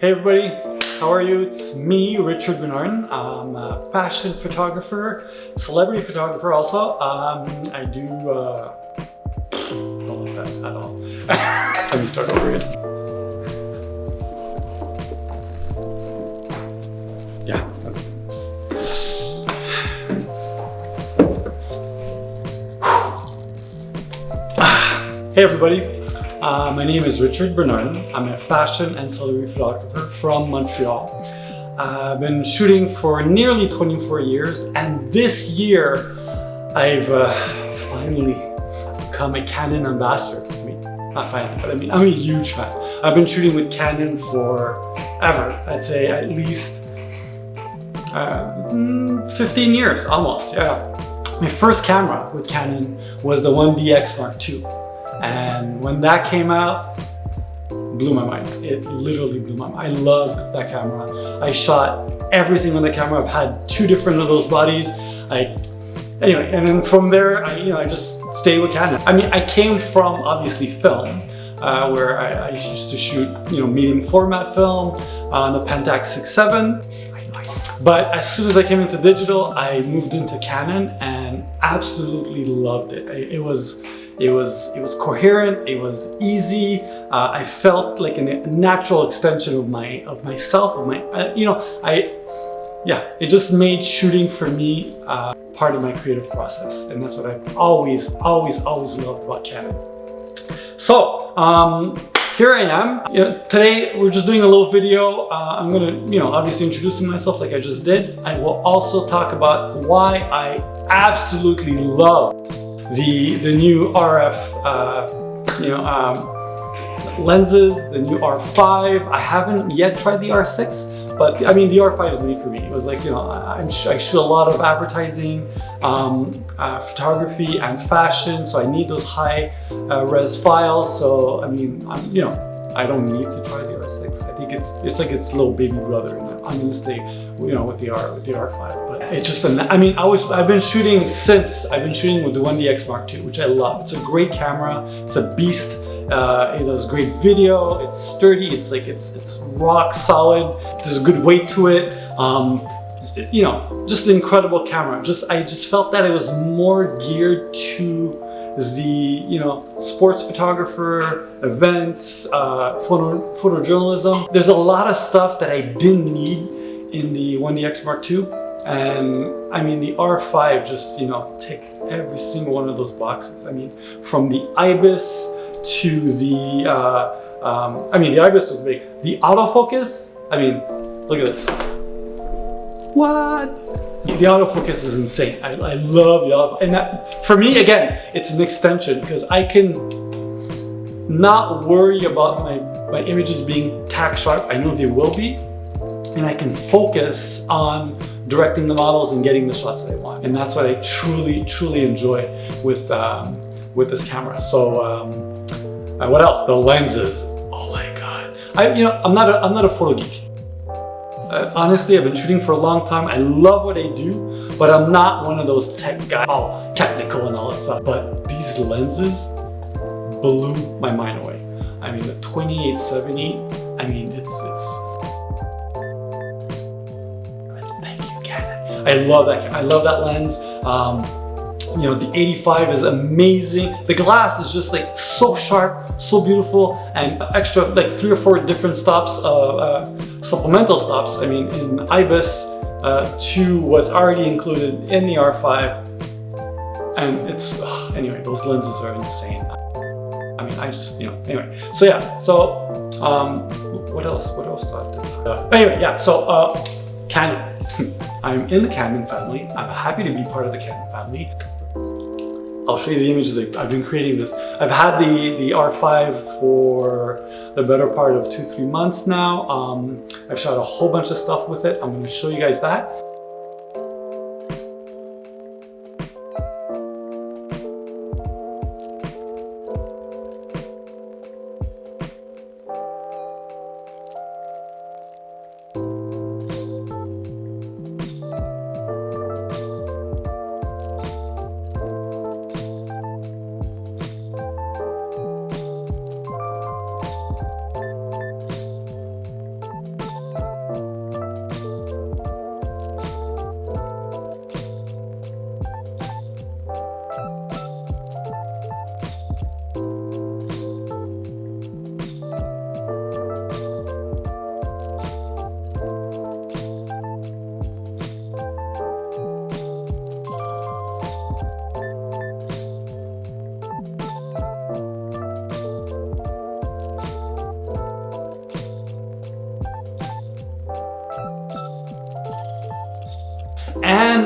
Hey everybody, how are you? It's me, Richard Bernardin. I'm a fashion photographer, celebrity photographer also. I do, don't like that at all. Let me start over again. Yeah. Hey everybody. My name is Richard Bernardin. I'm a fashion and celebrity photographer from Montreal. I've been shooting for nearly 24 years, and this year I've finally become a Canon ambassador. I mean, not finally, but I mean, I'm a huge fan. I've been shooting with Canon forever. I'd say at least 15 years, almost, yeah. My first camera with Canon was the 1DX Mark II. And when that came out, blew my mind. It literally blew my mind. I loved that camera. I shot everything on the camera. I've had 2 different of those bodies. Anyway, and then from there, I just stayed with Canon. I mean, I came from obviously film, where I used to shoot, medium format film on the Pentax 6.7. But as soon as I came into digital, I moved into Canon and absolutely loved it. It was coherent, it was easy. I felt like a natural extension of myself, it just made shooting for me part of my creative process. And that's what I've always loved about Canon. So, here I am. Today we're just doing a little video. I'm gonna, obviously introducing myself like I just did. I will also talk about why I absolutely love the new RF, lenses, the new R5. I haven't yet tried the R6, but I mean the R5 is made for me. It was like, I shoot a lot of advertising, photography, and fashion, so I need those high res files. So I mean, I don't need to try the R6. I think it's like its little baby brother, and I'm gonna stay, with the R5. But it's just, I've been shooting with the 1DX Mark II, which I love. It's a great camera. It's a beast. It does great video. It's sturdy. It's rock solid. There's a good weight to it. Just an incredible camera. I just felt that it was more geared to the sports photographer, events, photojournalism. There's a lot of stuff that I didn't need in the 1DX Mark II, and I mean the R5 just ticked every single one of those boxes. I mean, from the IBIS to the the IBIS was big. The autofocus, look at this. What? The autofocus is insane. I love the autofocus. And that, for me, again, it's an extension because I can not worry about my images being tack sharp. I know they will be. And I can focus on directing the models and getting the shots that I want. And that's what I truly enjoy with this camera. So, what else? The lenses. Oh my God. I'm not a photo geek. Honestly, I've been shooting for a long time. I love what I do, but I'm not one of those tech guys, all technical and all that stuff. But these lenses blew my mind away. I mean, the 2870, thank you, Canon. I love that lens. The 85 is amazing. The glass is just like so sharp, so beautiful, and extra like 3 or 4 different stops, supplemental stops. I mean, in IBIS to what's already included in the R5, and it's anyway. Those lenses are insane. I mean, anyway. So yeah. So what else? What else do I have to talk about? Anyway, yeah. So Canon. I'm in the Canon family. I'm happy to be part of the Canon family. I'll show you the images. I've been creating this. I've had the R5 for the better part of 2-3 months now. I've shot a whole bunch of stuff with it. I'm going to show you guys that.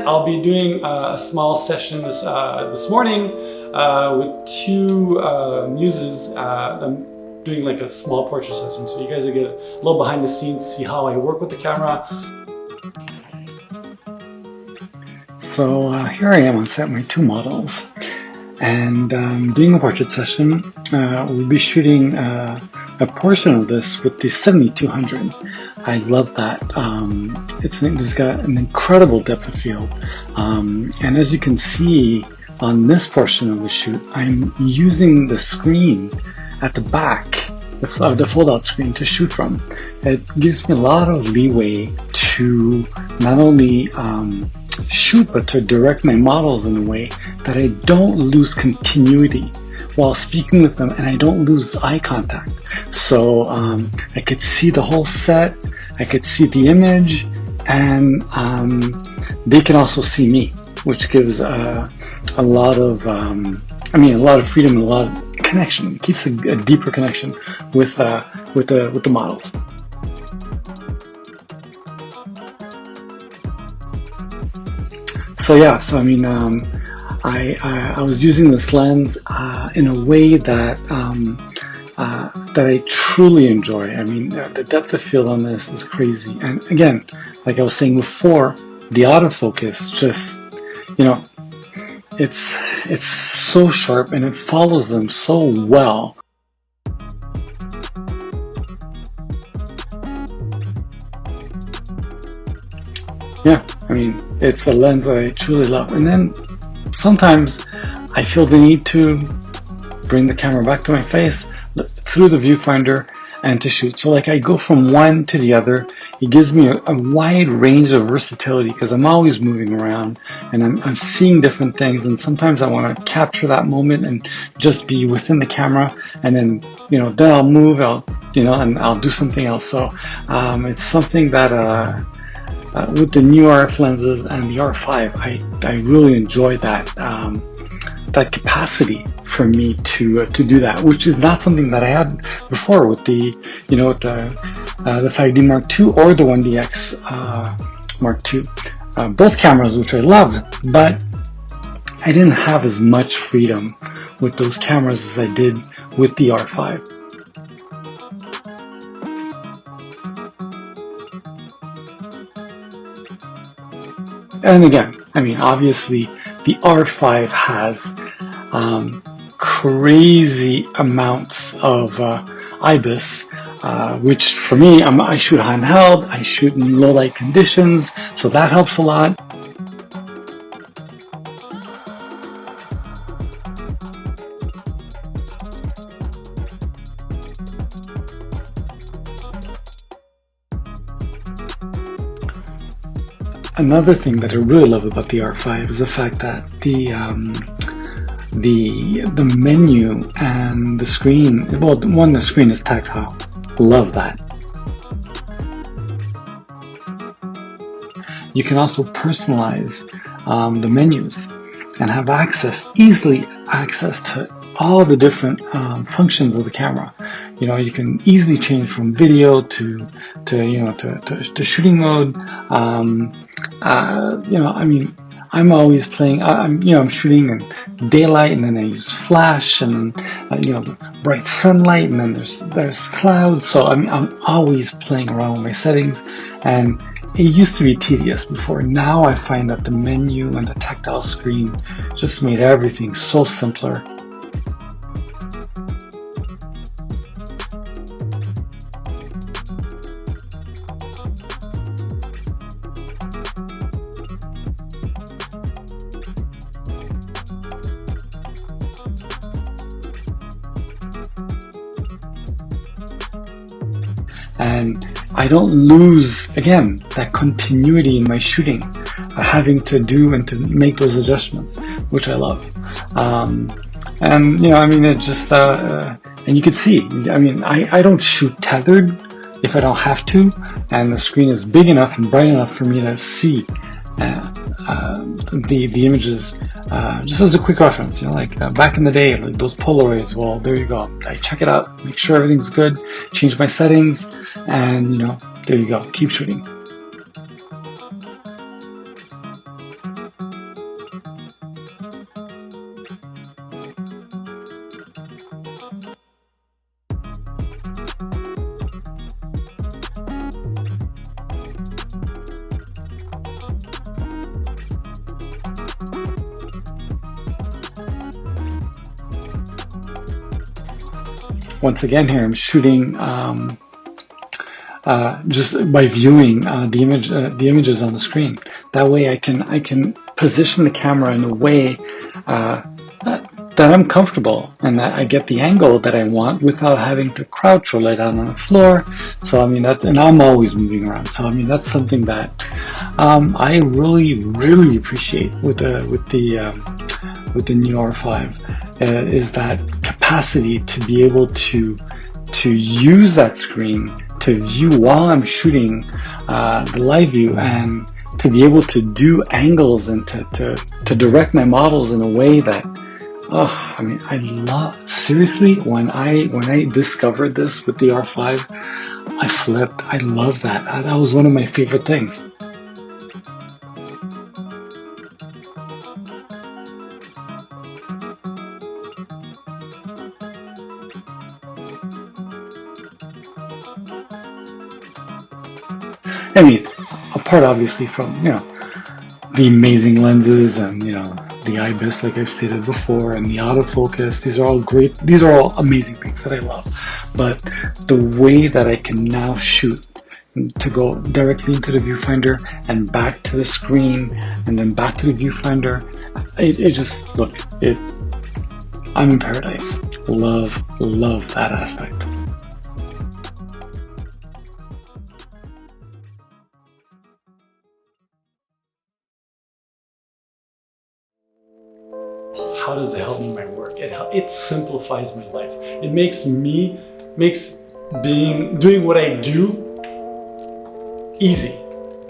I'll be doing a small session this morning with two muses. I'm doing like a small portrait session, so you guys will get a little behind the scenes, see how I work with the camera. So here I am on set, my two models, and doing a portrait session. We'll be shooting a portion of this with the 7200. I love that. It's got an incredible depth of field, and as you can see on this portion of the shoot, I'm using the screen at the back, the fold-out screen, to shoot from. It gives me a lot of leeway to not only shoot, but to direct my models in a way that I don't lose continuity while speaking with them, and I don't lose eye contact. So I could see the whole set, I could see the image, and they can also see me, which gives a lot of freedom and a lot of connection. It keeps a deeper connection with the models. So yeah, I was using this lens in a way that that I truly enjoy. I mean, the depth of field on this is crazy. And again, like I was saying before, the autofocus just, it's so sharp and it follows them so well. Yeah, I mean, it's a lens that I truly love. And then sometimes I feel the need to bring the camera back to my face through the viewfinder and to shoot. So like I go from one to the other. It gives me a wide range of versatility because I'm always moving around and I'm seeing different things, and sometimes I want to capture that moment and just be within the camera, and then then I'll move, and I'll do something else. So it's something that with the new RF lenses and the R5, I really enjoy that that capacity for me to do that, which is not something that I had before with the the 5D Mark II or the 1DX Mark II, both cameras which I loved, but I didn't have as much freedom with those cameras as I did with the R5. And again, I mean, obviously the R5 has crazy amounts of IBIS, which for me, I shoot handheld, I shoot in low light conditions, so that helps a lot. Another thing that I really love about the R5 is the fact that the menu and the screen, well, the screen is tactile. Love that. You can also personalize the menus and have easily access to all the different functions of the camera. You can easily change from video to shooting mode. I mean, I'm always playing. I'm shooting in daylight, and then I use flash, and bright sunlight, and then there's clouds. So I'm always playing around with my settings, and it used to be tedious before. Now I find that the menu and the tactile screen just made everything so simpler. And I don't lose, again, that continuity in my shooting, having to do and to make those adjustments, which I love. And I mean, it just, and you can see, I mean, I don't shoot tethered if I don't have to, and the screen is big enough and bright enough for me to see the images. Just as a quick reference, like back in the day, like those Polaroids, well, there you go. I check it out, make sure everything's good, change my settings, and there you go, keep shooting. once again here, I'm shooting just by viewing the images on the screen. That way I can position the camera in a way that I'm comfortable and that I get the angle that I want without having to crouch or lay down on the floor. So I mean, and I'm always moving around. So I mean, that's something that I really appreciate with the new R5 is that capacity to be able to use that screen to view while I'm shooting the live view, and to be able to do angles and to direct my models in a way that, oh, I mean, I love, seriously, when I discovered this with the R5, I flipped. I love that. That was one of my favorite things. I mean, apart obviously from, you know, the amazing lenses and, you know, the IBIS, like I've stated before, and the autofocus, these are all great, these are all amazing things that I love. But the way that I can now shoot, to go directly into the viewfinder and back to the screen and then back to the viewfinder, it just, look, I'm in paradise. Love that aspect. How does it help me in my work? It simplifies my life. It makes doing what I do easy.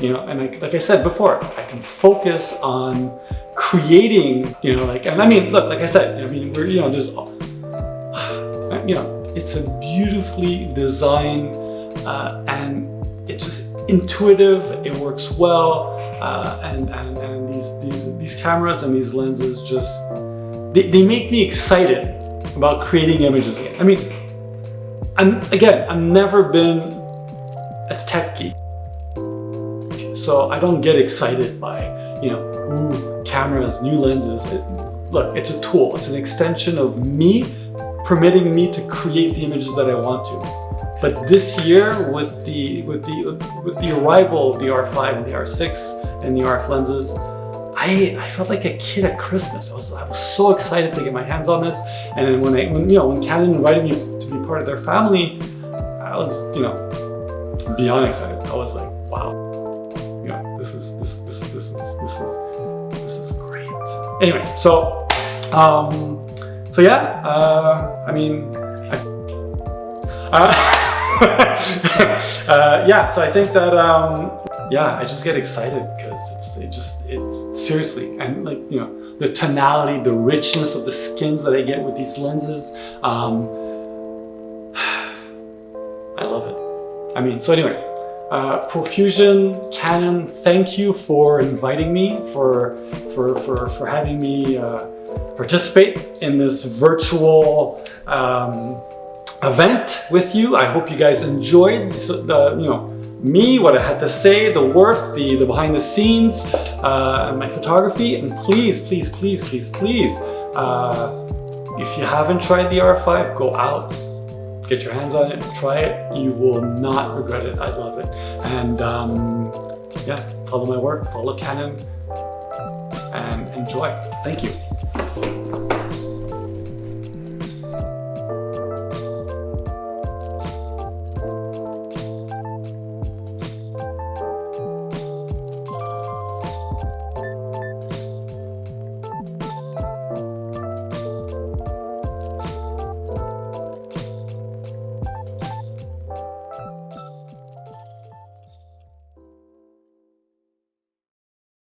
You know, and like I said before, I can focus on creating, you know, like, and I mean, look, like I said, I mean, we're, you know, there's, you know, it's a beautifully designed, and it's just intuitive, it works well, and these cameras and these lenses just, they make me excited about creating images again. I mean, I've never been a tech geek, so I don't get excited by, you know, ooh, cameras, new lenses. Look, it's a tool. It's an extension of me, permitting me to create the images that I want to. But this year, with the arrival of the R5 and the R6 and the RF lenses, I felt like a kid at Christmas. I was so excited to get my hands on this. And then when Canon invited me to be part of their family, I was, you know, beyond excited. I was like, wow, you know, this is great. Anyway, so yeah, I mean, yeah, so I think that yeah, I just get excited because it's seriously, and like, you know, the tonality, the richness of the skins that I get with these lenses, I love it. I mean, so anyway, Profusion, Canon, thank you for inviting me, for having me participate in this virtual event with you. I hope you guys enjoyed the, you know, me, what I had to say, the work, the behind the scenes, and my photography. And please, if you haven't tried the R5, go out, get your hands on it, try it. You will not regret it. I love it. And yeah, follow my work, follow Canon, and enjoy. Thank you.